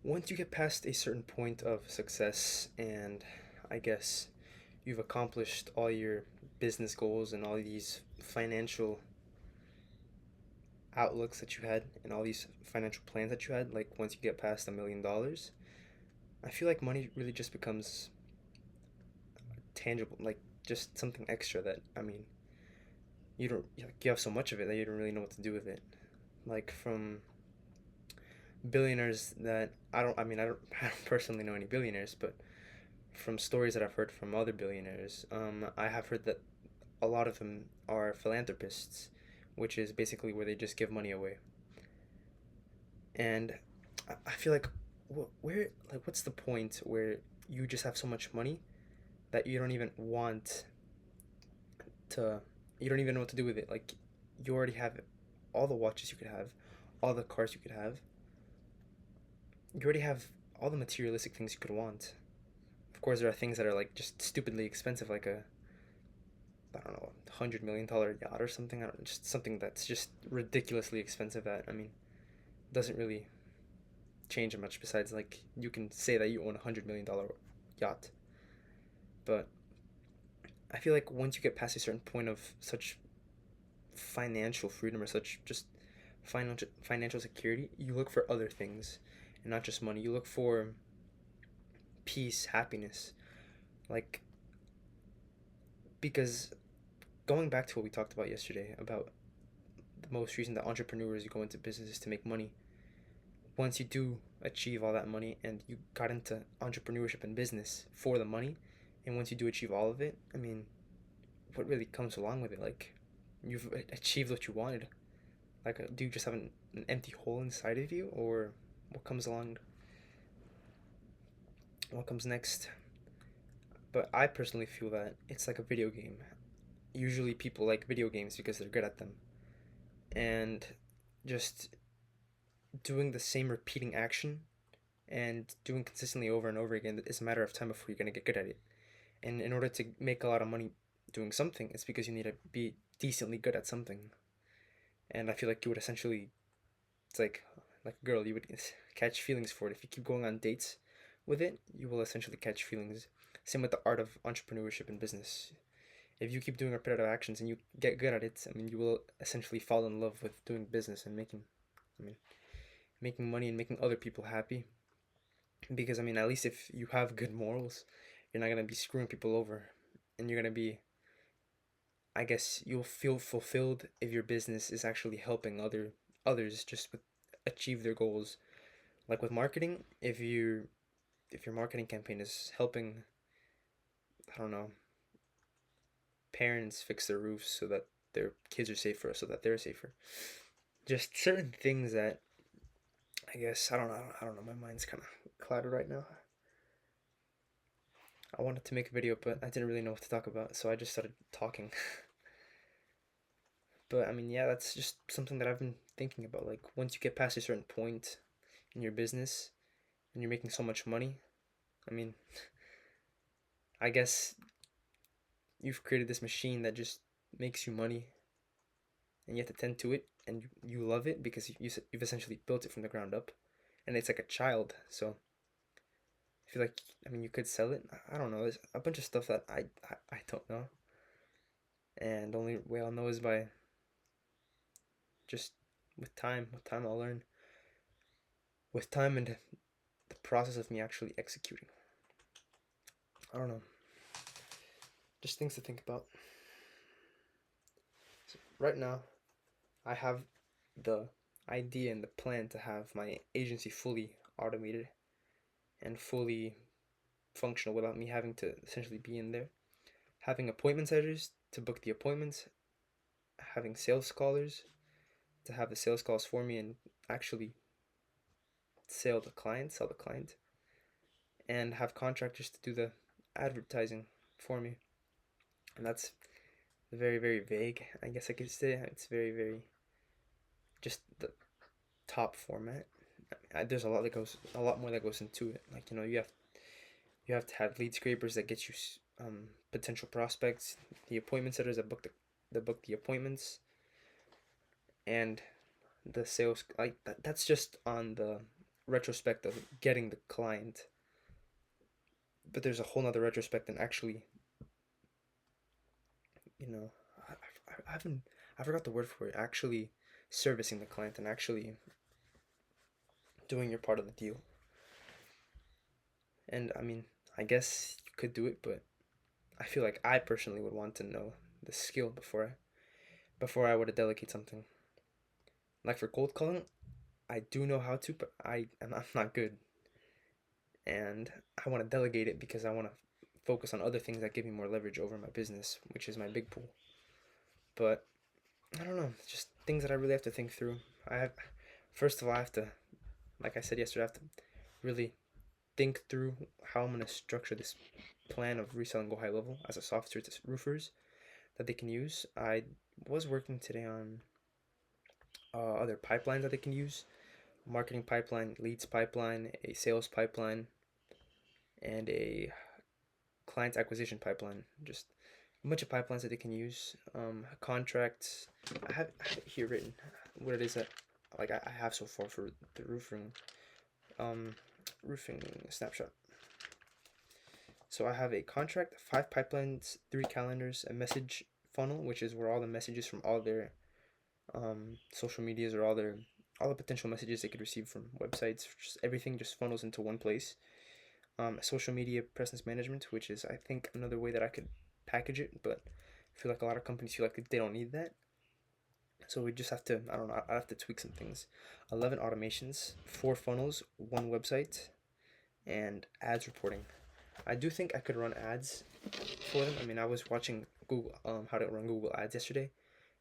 Once you get past a certain point of success and I guess you've accomplished all your business goals and all these financial outlooks that you had and all these financial plans that you had, like once you get past $1 million, I feel like money really just becomes tangible, like just something extra that, I mean, you don't, like, you have so much of it that you don't really know what to do with it. Like from billionaires that I don't personally know any billionaires, but from stories that I've heard from other billionaires, I have heard that a lot of them are philanthropists, which is basically where they just give money away. And I feel like, where, like, what's the point where you just have so much money that you don't even want to, you don't even know what to do with it? Like, you already have all the watches you could have, all the cars you could have, you already have all the materialistic things you could want. Of course, there are things that are like just stupidly expensive, like a, I don't know, $100 million yacht or something. I don't, just something that's just ridiculously expensive. That, I mean, doesn't really change much. Besides, like, you can say that you own $100 million yacht, but I feel like once you get past a certain point of such financial freedom or such just financial security, you look for other things, and not just money. You look for peace, happiness, like, because going back to what we talked about yesterday about the most reason that entrepreneurs go into businesses to make money. Once you do achieve all that money and you got into entrepreneurship and business for the money, and once you do achieve all of it, I mean, what really comes along with it? Like, you've achieved what you wanted. Like, do you just have an empty hole inside of you, or what comes along? What comes next? But I personally feel that it's like a video game. Usually, people like video games because they're good at them, and just doing the same repeating action and doing consistently over and over again, it's a matter of time before you're going to get good at it. And in order to make a lot of money doing something, it's because you need to be decently good at something. And I feel like you would essentially, it's like a girl, you would catch feelings for it. If you keep going on dates with it, you will essentially catch feelings. Same with the art of entrepreneurship and business. If you keep doing repetitive actions and you get good at it, I mean, you will essentially fall in love with doing business and I mean, making money and making other people happy. Because, I mean, at least if you have good morals, you're not gonna be screwing people over, and you're gonna be, I guess, you'll feel fulfilled if your business is actually helping others just with achieve their goals. Like with marketing, if your marketing campaign is helping, I don't know, parents fix their roofs so that their kids are safer, so that they're safer. Just certain things that, I guess, I don't know. My mind's kind of clouded right now. I wanted to make a video, but I didn't really know what to talk about, so I just started talking. But I mean, yeah, that's just something that I've been thinking about. Like, once you get past a certain point in your business and you're making so much money, I mean, I guess you've created this machine that just makes you money, and you have to tend to it, and you love it because you've essentially built it from the ground up, and it's like a child. So I feel like, I mean, you could sell it. I don't know. There's a bunch of stuff that I don't know, and the only way I'll know is by just with time. With time, I'll learn. With time and the process of me actually executing. I don't know. Just things to think about. So right now, I have the idea and the plan to have my agency fully automated and fully functional without me having to essentially be in there. Having appointment setters to book the appointments, having sales callers to have the sales calls for me and actually sell the client, and have contractors to do the advertising for me. And that's very, very vague. I guess I could say it's very, very just the top format. There's a lot more that goes into it. Like, you have to have lead scrapers that get you potential prospects, the appointment setters that book the appointments, and the sales, like that's just on the retrospect of getting the client, but there's a whole nother retrospect in actually, you know, I haven't, I forgot the word for it, actually servicing the client and actually doing your part of the deal. And I mean, I guess you could do it, but I feel like I personally would want to know the skill before I were to delegate something. Like for cold calling, I do know how to, but I'm not good, and I want to delegate it because I want to focus on other things that give me more leverage over my business, which is my big pool. But I don't know, just things that I really have to think through. I have, first of all, I have to, like I said yesterday, I have to really think through how I'm gonna structure this plan of reselling Go High Level as a software to roofers that they can use. I was working today on other pipelines that they can use: marketing pipeline, leads pipeline, a sales pipeline, and a client acquisition pipeline. Just a bunch of pipelines that they can use. Contracts. I have it here written what it is that like I have so far for the um, roofing snapshot. So I have a contract, 5 pipelines, 3 calendars, a message funnel, which is where all the messages from all their social medias or all the potential messages they could receive from websites, just everything just funnels into one place. Social media presence management, which is I think another way that I could package it, but I feel like a lot of companies feel like they don't need that. So we just have to, I don't know, I have to tweak some things. 11 automations, 4 funnels, 1 website, and ads reporting. I do think I could run ads for them. I mean, I was watching Google how to run Google Ads yesterday,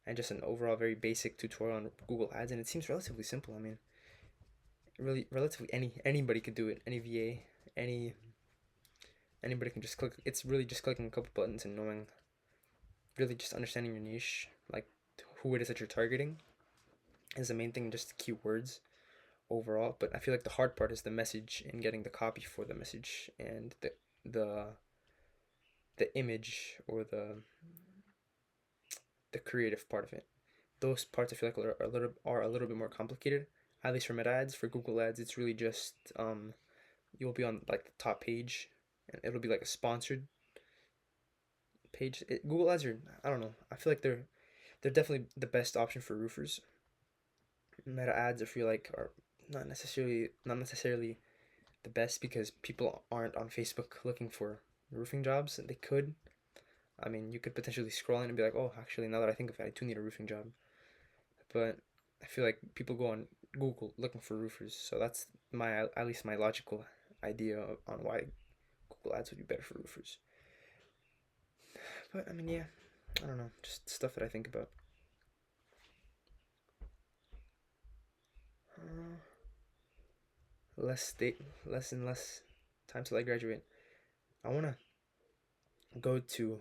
and just an overall very basic tutorial on Google Ads, and it seems relatively simple. I mean, really relatively anybody could do it. Any VA, anybody can just click. It's really just clicking a couple buttons and knowing, really just understanding your niche, like who it is that you're targeting, is the main thing. Just keywords overall. But I feel like the hard part is the message and getting the copy for the message and the the image or the creative part of it. Those parts I feel like are a little bit more complicated. At least for Meta ads, for Google ads, it's really just you'll be on like the top page, and it'll be like a sponsored page. Google ads are, I don't know. I feel like they're definitely the best option for roofers. Meta ads I feel like are not necessarily the best because people aren't on Facebook looking for roofing jobs. They could. I mean, you could potentially scroll in and be like, oh, actually, now that I think of it, I do need a roofing job. But I feel like people go on Google looking for roofers, so that's my at least my logical idea on why Google Ads would be better for roofers. But I mean, yeah, I don't know, just stuff that I think about. Uh, less and less time till I graduate. I wanna go to.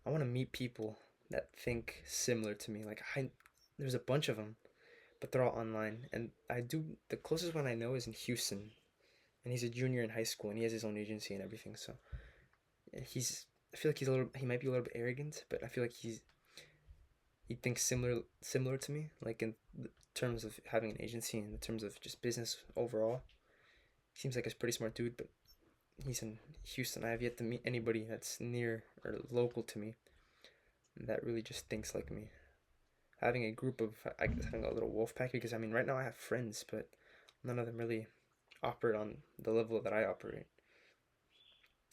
I wanna meet people that think similar to me. There's a bunch of them, but they're all online. And I do the closest one I know is in Houston, and he's a junior in high school, and he has his own agency and everything. So he's I feel like he might be a little bit arrogant, but I feel like he thinks similar to me, like in terms of having an agency and in terms of just business overall. He seems like a pretty smart dude, but he's in Houston. I have yet to meet anybody that's near or local to me that really just thinks like me. Having a group of, I guess, having a little wolf pack, because I mean, right now I have friends, but none of them really operate on the level that I operate.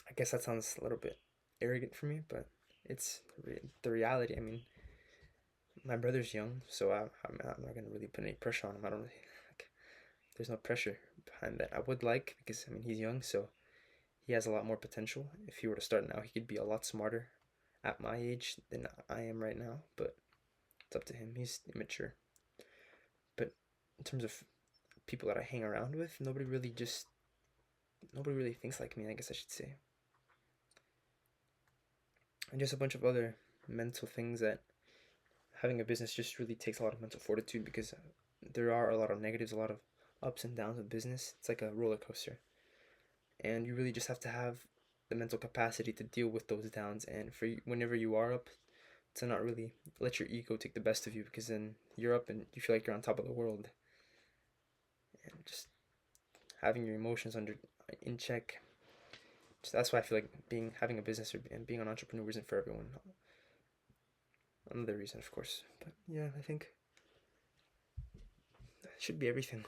I guess that sounds a little bit arrogant for me, but it's the reality. I mean, my brother's young, so I'm not gonna really put any pressure on him. I don't really like. There's no pressure behind that. I would like, because I mean he's young, so he has a lot more potential. If he were to start now, he could be a lot smarter at my age than I am right now. But it's up to him. He's immature. But in terms of people that I hang around with, nobody really thinks like me, I guess I should say. And just a bunch of other mental things that having a business just really takes a lot of mental fortitude, because there are a lot of negatives, a lot of ups and downs with business. It's like a roller coaster. And you really just have to have the mental capacity to deal with those downs, and for whenever you are up, to not really let your ego take the best of you, because then you're up and you feel like you're on top of the world. And just having your emotions under in check. So that's why I feel like having a business and being an entrepreneur isn't for everyone. Another reason, of course, but yeah, I think that should be everything.